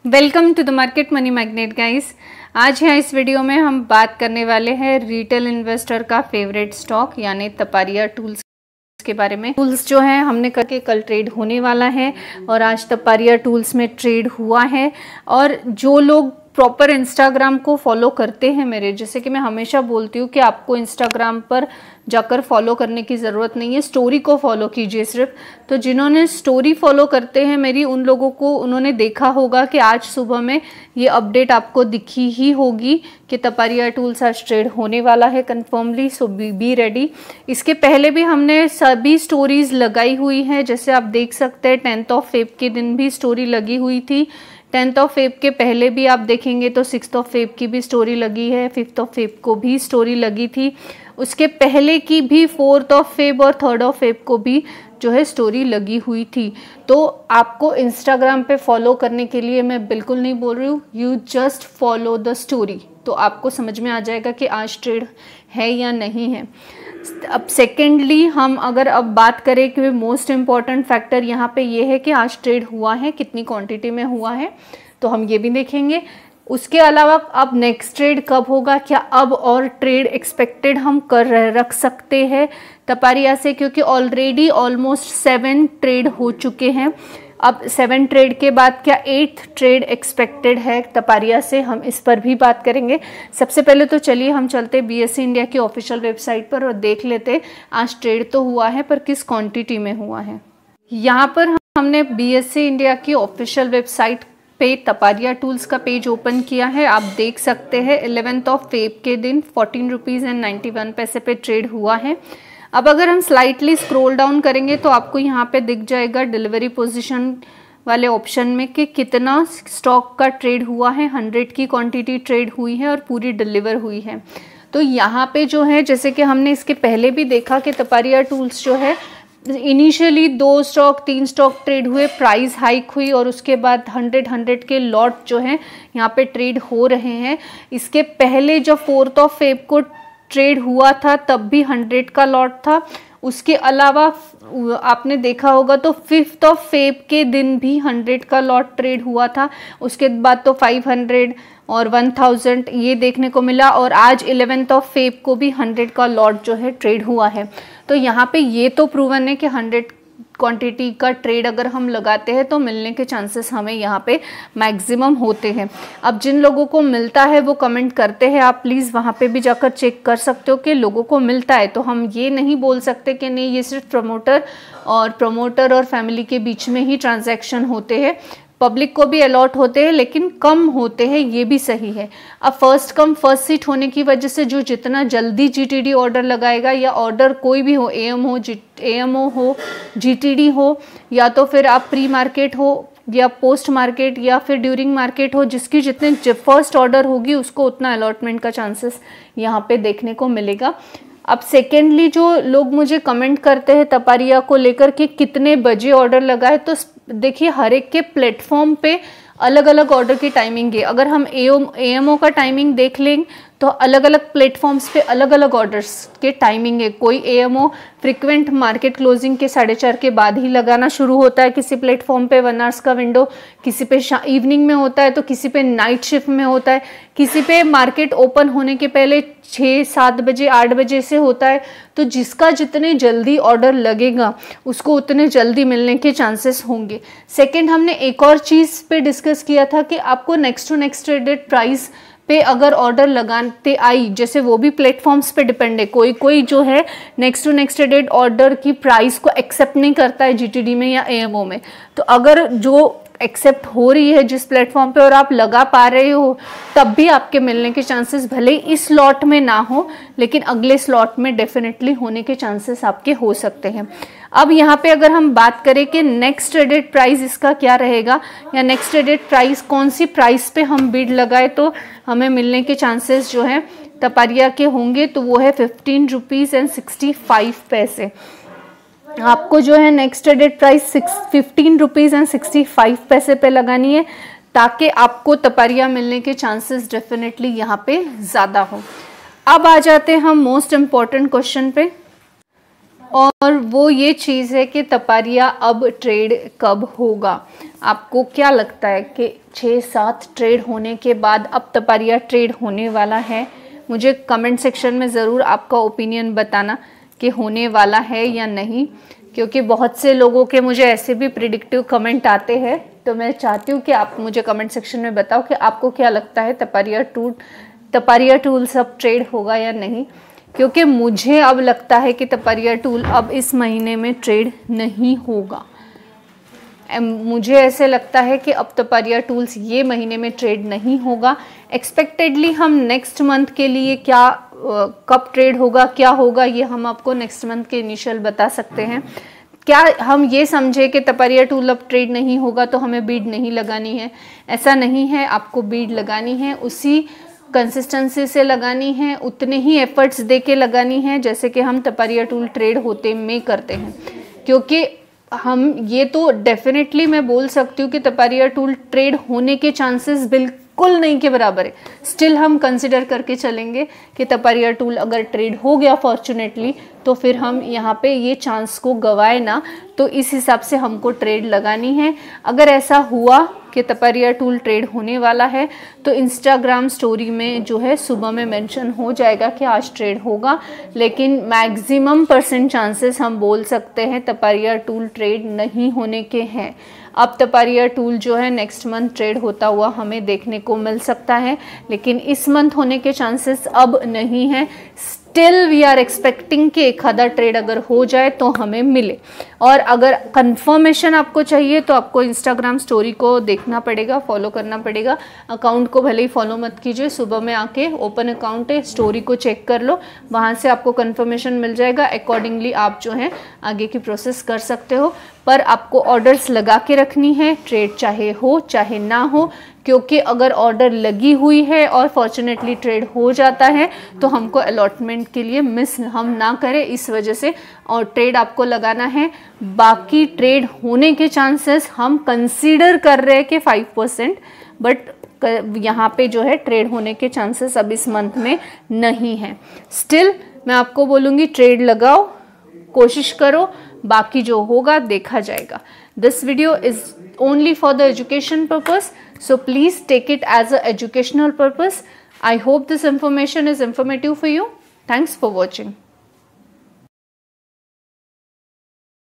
Welcome to the market money magnet guys. आज है इस वीडियो में हम बात करने वाले हैं रिटेल इन्वेस्टर का फेवरेट स्टॉक यानी तपारिया टूल्स के बारे में। टूल्स जो है हमने करके कल ट्रेड होने वाला है और आज तपारिया टूल्स में ट्रेड हुआ है। और जो लोग प्रॉपर इंस्टाग्राम को फॉलो करते हैं मेरे, जैसे कि मैं हमेशा बोलती हूँ कि आपको इंस्टाग्राम पर जाकर फॉलो करने की ज़रूरत नहीं है, स्टोरी को फॉलो कीजिए सिर्फ। तो जिन्होंने स्टोरी फॉलो करते हैं मेरी, उन लोगों को उन्होंने देखा होगा कि आज सुबह में ये अपडेट आपको दिखी ही होगी कि तपारिया टूल्स आज ट्रेड होने वाला है कन्फर्मली। So be ready. इसके पहले भी हमने सभी स्टोरीज लगाई हुई हैं, जैसे आप देख सकते हैं 10th ऑफ फेब के दिन भी स्टोरी लगी हुई थी। 10th ऑफ फेब के पहले भी आप देखेंगे तो 6th ऑफ फेब की भी स्टोरी लगी है, 5th ऑफ फेब को भी स्टोरी लगी थी, उसके पहले की भी 4th ऑफ फेब और 3rd ऑफ फेब को भी जो है स्टोरी लगी हुई थी। तो आपको इंस्टाग्राम पे फॉलो करने के लिए मैं बिल्कुल नहीं बोल रही हूँ, you just follow the story, तो आपको समझ में आ जाएगा कि आज ट्रेड है या नहीं है। अब सेकेंडली हम अगर अब बात करें कि मोस्ट इम्पॉर्टेंट फैक्टर यहाँ पे ये है कि आज ट्रेड हुआ है, कितनी क्वांटिटी में हुआ है, तो हम ये भी देखेंगे। उसके अलावा अब नेक्स्ट ट्रेड कब होगा, क्या अब और ट्रेड एक्सपेक्टेड हम रख सकते हैं तपारिया से, क्योंकि ऑलरेडी ऑलमोस्ट 7 ट्रेड हो चुके हैं। अब 7 ट्रेड के बाद क्या 8th ट्रेड एक्सपेक्टेड है तपारिया से, हम इस पर भी बात करेंगे। सबसे पहले तो चलिए हम चलते बीएसई इंडिया की ऑफिशियल वेबसाइट पर और देख लेते आज ट्रेड तो हुआ है पर किस क्वांटिटी में हुआ है। यहाँ पर हमने बीएसई इंडिया की ऑफिशियल वेबसाइट पे तपारिया टूल्स का पेज ओपन किया है। आप देख सकते हैं 11th ऑफ फेब के दिन 14.91 पे ट्रेड हुआ है। अब अगर हम स्लाइटली स्क्रॉल डाउन करेंगे तो आपको यहाँ पे दिख जाएगा डिलीवरी पोजीशन वाले ऑप्शन में कि कितना स्टॉक का ट्रेड हुआ है, 100 की क्वांटिटी ट्रेड हुई है और पूरी डिलीवर हुई है। तो यहाँ पे जो है, जैसे कि हमने इसके पहले भी देखा कि तपारिया टूल्स जो है इनिशियली 2 स्टॉक 3 स्टॉक ट्रेड हुए, प्राइस हाइक हुई और उसके बाद 100 के लॉट जो है यहाँ पे ट्रेड हो रहे हैं। इसके पहले जब 4th ऑफ फेब को ट्रेड हुआ था तब भी 100 का लॉट था। उसके अलावा आपने देखा होगा तो 5th ऑफ फेब के दिन भी 100 का लॉट ट्रेड हुआ था। उसके बाद तो 500 और 1000 ये देखने को मिला और आज 11th ऑफ फेब को भी 100 का लॉट जो है ट्रेड हुआ है। तो यहाँ पे ये तो प्रूवन है कि 100 क्वांटिटी का ट्रेड अगर हम लगाते हैं तो मिलने के चांसेस हमें यहाँ पे मैक्सिमम होते हैं। अब जिन लोगों को मिलता है वो कमेंट करते हैं, आप प्लीज़ वहाँ पे भी जाकर चेक कर सकते हो कि लोगों को मिलता है। तो हम ये नहीं बोल सकते कि नहीं ये सिर्फ प्रमोटर और फैमिली के बीच में ही ट्रांजैक्शन होते हैं, पब्लिक को भी अलॉट होते हैं लेकिन कम होते हैं, ये भी सही है। अब फर्स्ट कम फर्स्ट सीट होने की वजह से जो जितना जल्दी जीटीडी ऑर्डर लगाएगा, या ऑर्डर कोई भी हो, एएमओ हो, जीटीडी हो, या तो फिर आप प्री मार्केट हो या पोस्ट मार्केट या फिर ड्यूरिंग मार्केट हो, जिसकी जितने फर्स्ट ऑर्डर होगी उसको उतना अलॉटमेंट का चांसेस यहाँ पे देखने को मिलेगा। अब सेकेंडली जो लोग मुझे कमेंट करते हैं तपारिया को लेकर कि कितने बजे ऑर्डर लगाए, तो देखिए हर एक के प्लेटफॉर्म पे अलग अलग ऑर्डर की टाइमिंग है। अगर हम एएमओ का टाइमिंग देख लें तो अलग अलग प्लेटफॉर्म्स पे अलग अलग ऑर्डर्स के टाइमिंग है। कोई एएमओ फ्रिक्वेंट मार्केट क्लोजिंग के 4:30 के बाद ही लगाना शुरू होता है, किसी प्लेटफॉर्म पे 1 आवर्स का विंडो, किसी पे इवनिंग में होता है तो किसी पे नाइट शिफ्ट में होता है, किसी पे मार्केट ओपन होने के पहले 6, 7 बजे 8 बजे से होता है। तो जिसका जितने जल्दी ऑर्डर लगेगा उसको उतने जल्दी मिलने के चांसेस होंगे। सेकेंड, हमने एक और चीज़ पे डिस्कस किया था कि आपको next to next traded price पे अगर ऑर्डर लगाते आई, जैसे वो भी प्लेटफॉर्म्स पे डिपेंड है, कोई जो है next to next traded order की प्राइस को एक्सेप्ट नहीं करता है जीटीडी में या एएमओ में। तो अगर जो एक्सेप्ट हो रही है जिस प्लेटफॉर्म पे और आप लगा पा रहे हो, तब भी आपके मिलने के चांसेस भले इस स्लॉट में ना हो लेकिन अगले स्लॉट में डेफिनेटली होने के चांसेस आपके हो सकते हैं। अब यहाँ पे अगर हम बात करें कि नेक्स्ट ट्रेडेड प्राइस इसका क्या रहेगा, या नेक्स्ट ट्रेडेड प्राइस कौन सी प्राइस पे हम बिड लगाए तो हमें मिलने के चांसेस जो है तपारिया के होंगे, तो वो है 15.65 रुपीज़। आपको जो है नेक्स्ट ट्रेडेड प्राइस 15.65 रुपीज़ पे लगानी है ताकि आपको तपारिया मिलने के चांसेस डेफिनेटली यहाँ पे ज़्यादा हो। अब आ जाते हैं हम मोस्ट इम्पॉर्टेंट क्वेश्चन पे, और वो ये चीज़ है कि तपारिया अब ट्रेड कब होगा। आपको क्या लगता है कि 6-7 ट्रेड होने के बाद अब तपारिया ट्रेड होने वाला है? मुझे कमेंट सेक्शन में ज़रूर आपका ओपिनियन बताना कि होने वाला है या नहीं, क्योंकि बहुत से लोगों के मुझे ऐसे भी प्रिडिक्टिव कमेंट आते हैं। तो मैं चाहती हूँ कि आप मुझे कमेंट सेक्शन में बताओ कि आपको क्या लगता है तपारिया टूल सब ट्रेड होगा या नहीं, क्योंकि मुझे अब लगता है कि तपारिया टूल अब इस महीने में ट्रेड नहीं होगा। मुझे ऐसे लगता है कि अब तपारिया टूल्स ये महीने में ट्रेड नहीं होगा। एक्सपेक्टेडली हम नेक्स्ट मंथ के लिए क्या कब ट्रेड होगा, क्या होगा, ये हम आपको नेक्स्ट मंथ के इनिशियल बता सकते हैं। क्या हम ये समझे कि तपारिया टूल अब ट्रेड नहीं होगा तो हमें बीड नहीं लगानी है? ऐसा नहीं है, आपको बीड लगानी है, उसी कंसिस्टेंसी से लगानी है, उतने ही एफर्ट्स दे के लगानी है जैसे कि हम तपारिया टूल ट्रेड होते में करते हैं। क्योंकि हम ये तो डेफिनेटली मैं बोल सकती हूँ कि तपारिया टूल ट्रेड होने के चांसेस बिल्कुल नहीं के बराबर है। स्टिल हम कंसिडर करके चलेंगे कि तपारिया टूल अगर ट्रेड हो गया फॉर्चुनेटली तो फिर हम यहाँ पे ये चांस को गवाए ना, तो इस हिसाब से हमको ट्रेड लगानी है। अगर ऐसा हुआ कि तपारिया टूल ट्रेड होने वाला है तो इंस्टाग्राम स्टोरी में जो है सुबह में मेंशन हो जाएगा कि आज ट्रेड होगा, लेकिन मैक्सिमम % चांसेस हम बोल सकते हैं तपारिया टूल ट्रेड नहीं होने के हैं। अब तपारिया टूल जो है नेक्स्ट मंथ ट्रेड होता हुआ हमें देखने को मिल सकता है, लेकिन इस मंथ होने के चांसेस अब नहीं है। स्टिल वी आर एक्सपेक्टिंग कि एक आधा ट्रेड अगर हो जाए तो हमें मिले। और अगर कंफर्मेशन आपको चाहिए तो आपको इंस्टाग्राम स्टोरी को देखना पड़ेगा, फॉलो करना पड़ेगा। अकाउंट को भले ही फॉलो मत कीजिए, सुबह में आके ओपन अकाउंट है, स्टोरी को चेक कर लो, वहाँ से आपको कंफर्मेशन मिल जाएगा। अकॉर्डिंगली आप जो है आगे की प्रोसेस कर सकते हो, पर आपको ऑर्डर्स लगा के रखनी है, ट्रेड चाहे हो चाहे ना हो। क्योंकि अगर ऑर्डर लगी हुई है और फॉर्चुनेटली ट्रेड हो जाता है तो हमको अलॉटमेंट के लिए मिस हम ना करें, इस वजह से और ट्रेड आपको लगाना है। बाकी ट्रेड होने के चांसेस हम कंसीडर कर रहे हैं कि 5%, बट यहाँ पे जो है ट्रेड होने के चांसेस अब इस मंथ में नहीं है। स्टिल मैं आपको बोलूँगी ट्रेड लगाओ, कोशिश करो, बाकी जो होगा देखा जाएगा। This video is only for the education purpose, so please take it as a educational purpose. I hope this information is informative for you. Thanks for watching.